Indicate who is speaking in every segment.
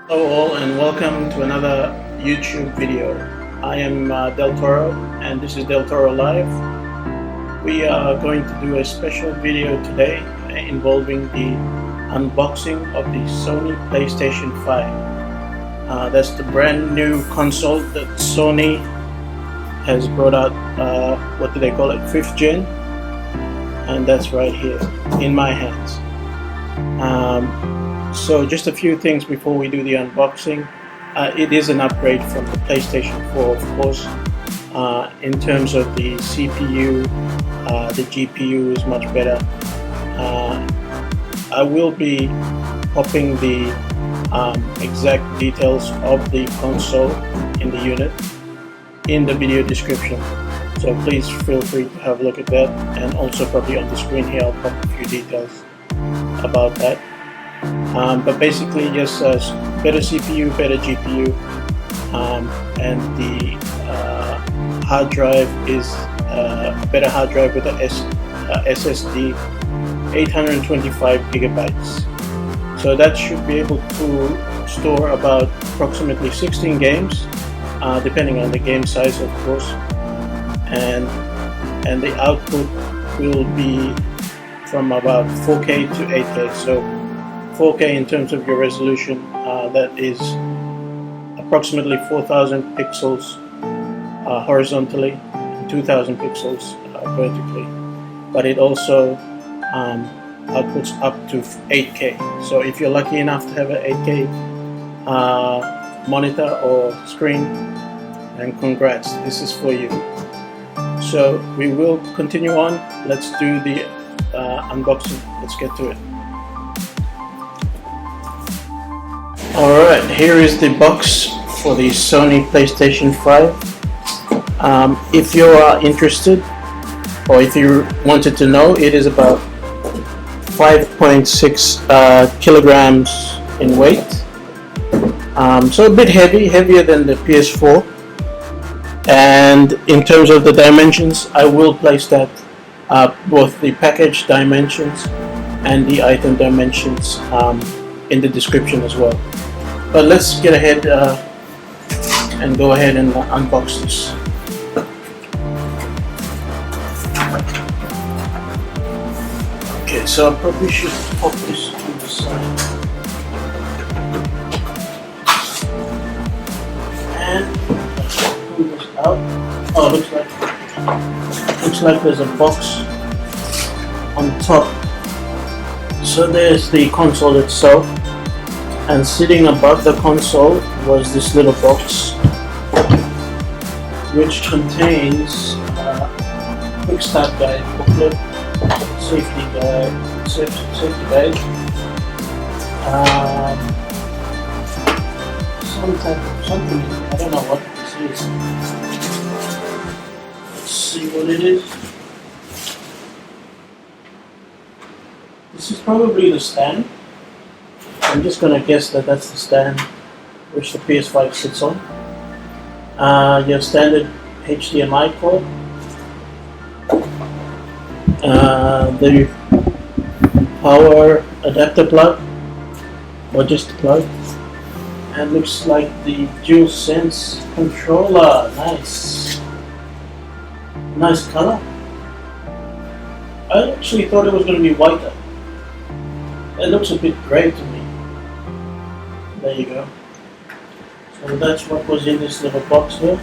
Speaker 1: Hello all and welcome to another YouTube video. I am Del Toro and this is Del Toro Live. We are going to do a special video today involving the unboxing of the Sony PlayStation 5. That's the brand new console that Sony has brought out, what do they call it, 5th gen? And that's right here in my hands. So just a few things before we do the unboxing. It is an upgrade from the PlayStation 4, of course. In terms of the CPU, the GPU is much better. I will be popping the exact details of the console in the unit in the video description. So please feel free to have a look at that, and also probably on the screen here I'll pop a few details about that. But basically just better CPU, better GPU, and the hard drive is a better hard drive with a SSD, 825 gigabytes. So that should be able to store about approximately 16 games, depending on the game size, of course, and the output will be from about 4K to 8K. So 4K in terms of your resolution, that is approximately 4,000 pixels horizontally and 2,000 pixels vertically. But it also outputs up to 8K. So if you're lucky enough to have an 8K monitor or screen, then congrats, this is for you. So we will continue on. Let's do the unboxing. Let's get to it. Alright, here is the box for the Sony PlayStation 5. If you are interested, or if you wanted to know, it is about 5.6 kilograms in weight. So a bit heavier than the PS4. And in terms of the dimensions, I will place that both the package dimensions and the item dimensions in the description as well. But let's get ahead and go ahead and unbox this. Okay, so I probably should pop this to the side. And let's pull this out. Oh, looks like there's a box on top. So there's the console itself, and sitting above the console was this little box which contains quick start guide booklet, safety guide, some type of something, I don't know what this is. Let's see what it is. This is probably the stand. I'm just going to guess that that's the stand which the PS5 sits on. Your standard HDMI cord. The power adapter plug, or just the plug. And looks like the DualSense controller. Nice color. I actually thought it was going to be whiter. It looks a bit grey to me. There you go. So that's what was in this little box here.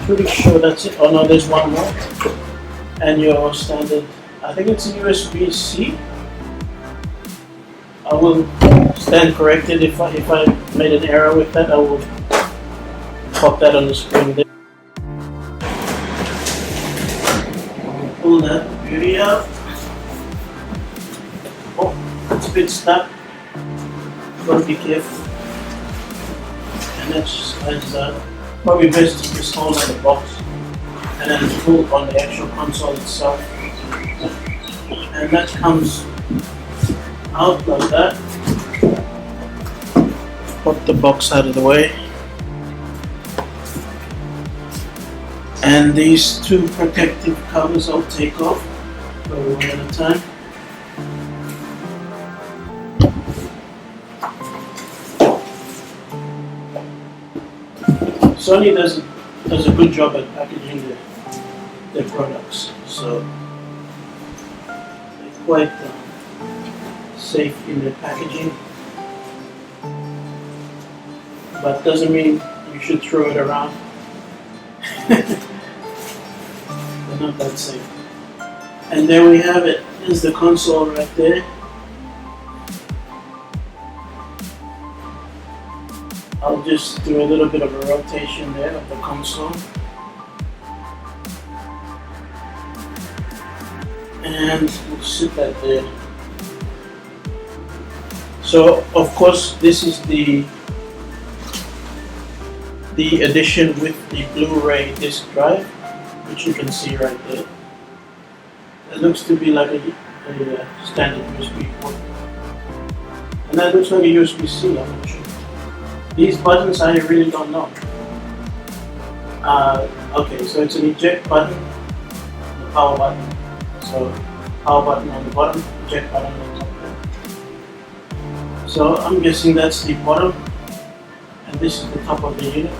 Speaker 1: Pretty sure that's it. Oh no, there's one more. And your standard, I think it's a USB-C. I will stand corrected if I made an error with that. I will pop that on the screen there. I'll pull that beauty out. Oh, it's a bit stuck. Gotta be careful. And that just slides out. Probably best to just hold on the box and then pull on the actual console itself. And that comes out like that. Pop the box out of the way. And these two protective covers I'll take off. Go one at a time. Sony does a good job at packaging their products, so they're quite safe in their packaging, but doesn't mean you should throw it around. They're not that safe. And there we have it. There's the console right there. I'll just do a little bit of a rotation there of the console. And we'll sit that there. So of course this is the edition with the Blu Ray Disc Drive, which you can see right there. It looks to be like a standard USB port. And that looks like a USB-C, I'm not sure. These buttons I really don't know. Okay, so it's an eject button, the power button. So power button on the bottom, eject button on the top there. So I'm guessing that's the bottom, and this is the top of the unit.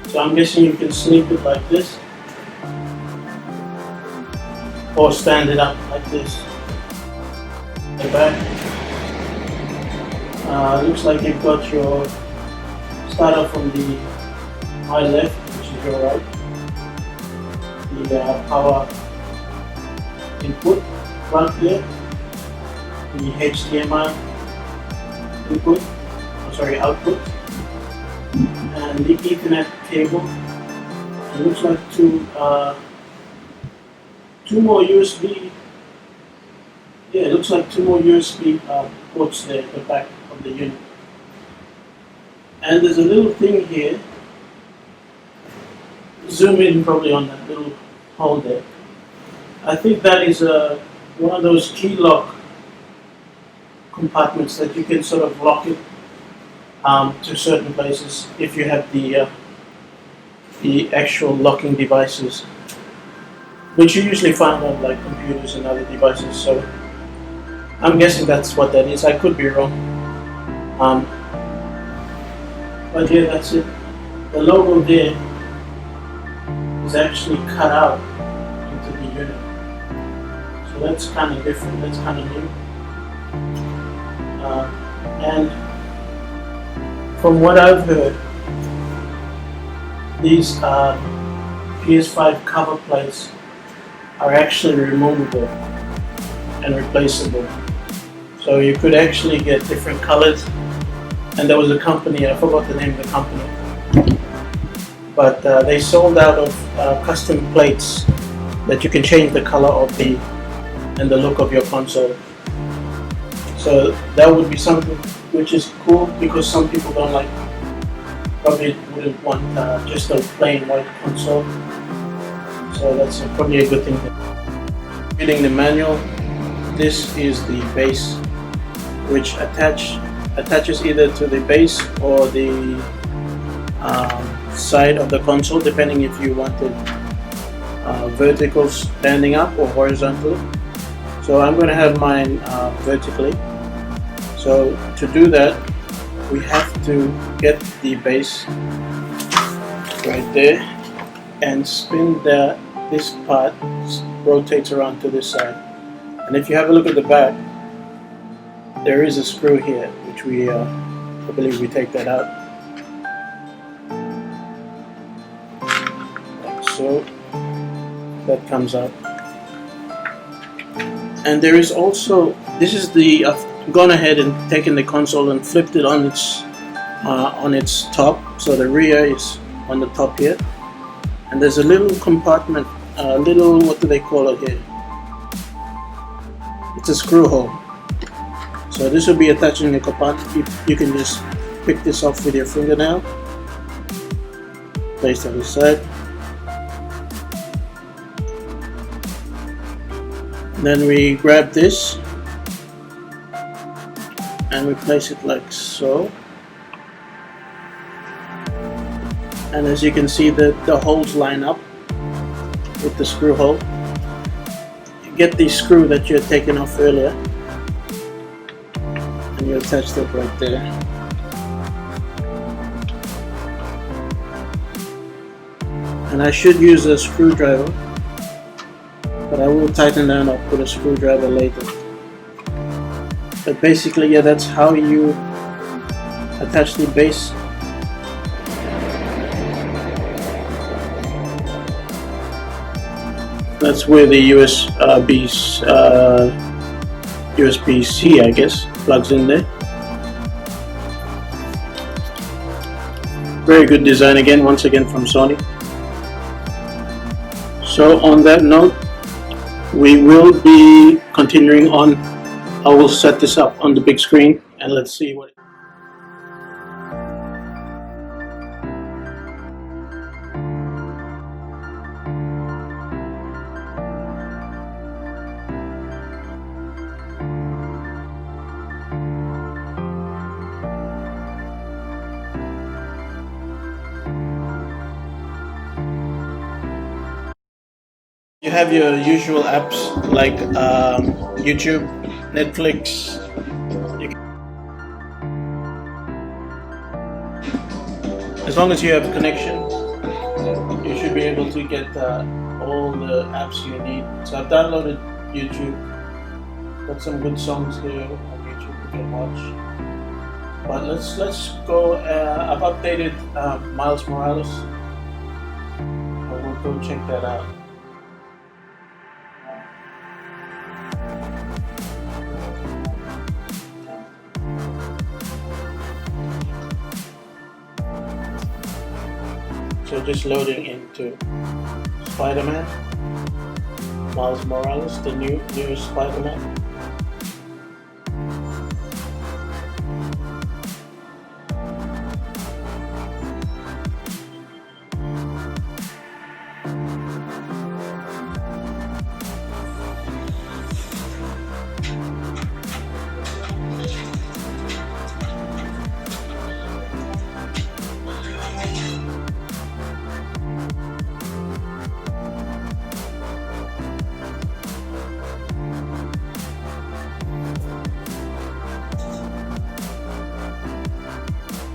Speaker 1: So I'm guessing you can snip it like this, or stand it up like this. The back. Looks like you've got your starter from my left, which is your right. The power input plug here, the HDMI output, and the Ethernet cable. It looks like two more USB. Yeah, it looks like two more USB ports there at the back of the unit. And there's a little thing here. Zoom in probably on that little hole there. I think that is one of those key lock compartments that you can sort of lock it to certain places if you have the actual locking devices, which you usually find on like computers and other devices. So I'm guessing that's what that is. I could be wrong. But yeah, that's it. The logo there is actually cut out into the unit. So that's kind of different, that's kind of new. And from what I've heard, these PS5 cover plates are actually removable and replaceable. So you could actually get different colors. And there was a company, I forgot the name of the company, but they sold out of custom plates that you can change the color of and the look of your console. So that would be something which is cool, because some people probably wouldn't want just a plain white console. So that's probably a good thing. Reading the manual, this is the base, which attaches either to the base or the side of the console, depending if you want it vertical standing up or horizontally. So I'm going to have mine vertically. So to do that, we have to get the base right there and spin this part rotates around to this side. And if you have a look at the back, there is a screw here, which I believe we take that out, like so. That comes out. And there is also, I've gone ahead and taken the console and flipped it on its top, so the rear is on the top here, and there's a little compartment, what do they call it here? It's a screw hole. So this will be attaching the compartment. You can just pick this off with your fingernail, place it on the side. Then we grab this and we place it like so. And as you can see, the holes line up with the screw hole. You get the screw that you had taken off earlier, and you attach that right there. and I should use a screwdriver, but I will tighten down or put a screwdriver later. But basically, yeah, that's how you attach the base. That's where the USB-C, I guess, plugs in there. Very good design again, once again from Sony. So on that note, we will be continuing on. I will set this up on the big screen and let's see what. You have your usual apps like YouTube, Netflix. As long as you have a connection, you should be able to get all the apps you need. So I've downloaded YouTube. Got some good songs here on YouTube you can watch. But let's go. I've updated Miles Morales. I will go check that out. So just loading into Spider-Man, Miles Morales, the newest Spider-Man.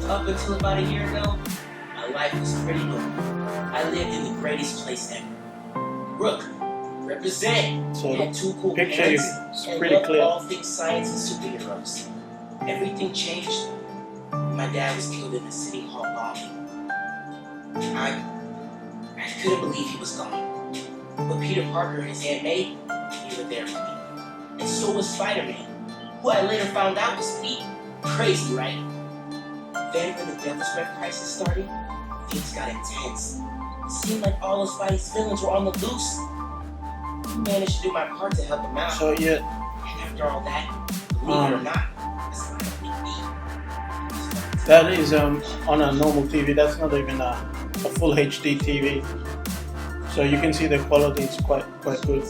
Speaker 2: Up until about a year ago, my life was pretty normal. I lived in the greatest place ever. Brooklyn, represent.
Speaker 1: So
Speaker 2: had two cool
Speaker 1: picture
Speaker 2: parents
Speaker 1: is
Speaker 2: and
Speaker 1: pretty
Speaker 2: loved
Speaker 1: clear.
Speaker 2: all things science and superheroes. Everything changed. My dad was killed in the City Hall bombing. I couldn't believe he was gone. But Peter Parker and his Aunt May, they were there for me. And so was Spider-Man, who I later found out was me. Crazy, right? Then when the Devil's Breath crisis started, things got intense. It seemed like all of Spidey's villains were on the loose. I managed to do my part to help them out.
Speaker 1: So yeah,
Speaker 2: And after all that, believe it or not, it's not a big deal.
Speaker 1: that is on a normal TV. That's not even a full HD TV. So you can see the quality is quite good.